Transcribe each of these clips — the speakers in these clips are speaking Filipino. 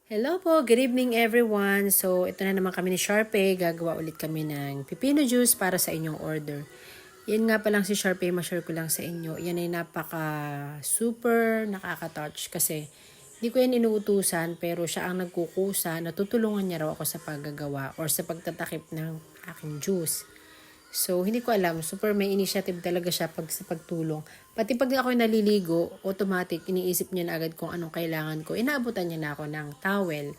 Hello po, good evening everyone. So, ito na naman kami ni Sharpay. Gagawa ulit kami ng pipino juice para sa inyong order. Yan nga pa lang si Sharpay, ma-share ko lang sa inyo. Yan ay napaka super nakaka-touch kasi hindi ko yan inuutusan pero siya ang nagkukusa. Natutulungan niya raw ako sa paggagawa or sa pagtatakip ng aking juice. So, hindi ko alam. Super may initiative talaga siya sa pagtulong. Pati pag ako naliligo, automatic, iniisip niya na agad kung anong kailangan ko. Inaabutan niya na ako ng towel.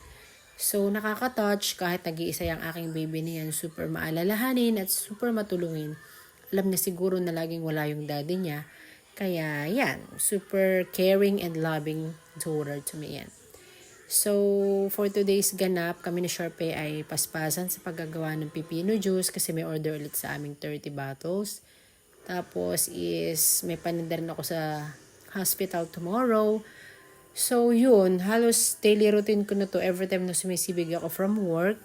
So, nakaka-touch kahit nag-iisa yung aking baby niyan. Super maalalahanin at super matulungin. Alam niya siguro na laging wala yung daddy niya. Kaya, yan. Super caring and loving daughter to me yan. So, for today's ganap, kami ni Sharpay ay paspasan sa paggagawa ng pipino juice kasi may order ulit sa aming 30 bottles. Tapos is may paninda rin ako sa hospital tomorrow. So, yun. Halos daily routine ko na to every time na sumisibig ako from work.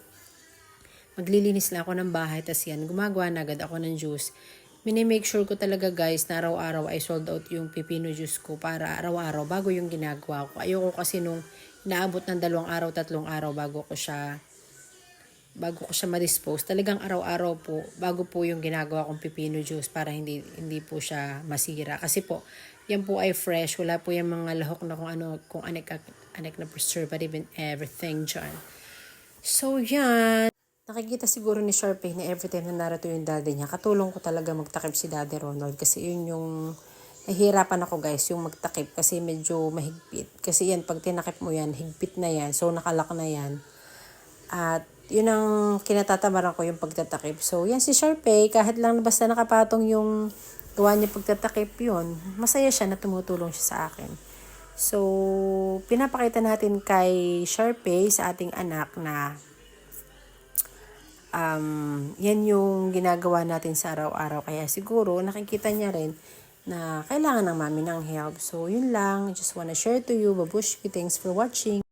Maglilinis lang ako ng bahay. Tas yan, gumagawa na agad ako ng juice. Minimake sure ko talaga guys na araw-araw ay sold out yung pipino juice ko para araw-araw bago yung ginagawa ko. Ayoko kasi nung inaabot ng 2 araw, 3 araw bago ko siya ma-dispose. Talagang araw-araw po bago po yung ginagawa kong pipino juice para hindi po siya masira. Kasi po, yan po ay fresh. Wala po yung mga lahok na kung anek na preservative and everything dyan. So, yan. Nakikita siguro ni Sharpay na every time na narito yung daddy niya, katulong ko talaga magtakip si Daddy Ronald kasi yun yung nahihirapan ako guys, yung magtakip kasi medyo mahigpit. Kasi yan, pag tinakip mo yan, higpit na yan. So, nakalak na yan. At yun ang kinatatabaran ko yung pagtatakip. So, yan si Sharpay, kahit lang basta nakapatong yung gawa niya pagtatakip yun, masaya siya na tumutulong siya sa akin. So, pinapakita natin kay Sharpay sa ating anak na yan yung ginagawa natin sa araw-araw. Kaya siguro nakikita niya rin na kailangan ng mami ng help. So, yun lang. I just wanna share to you. Babushki. Thanks for watching.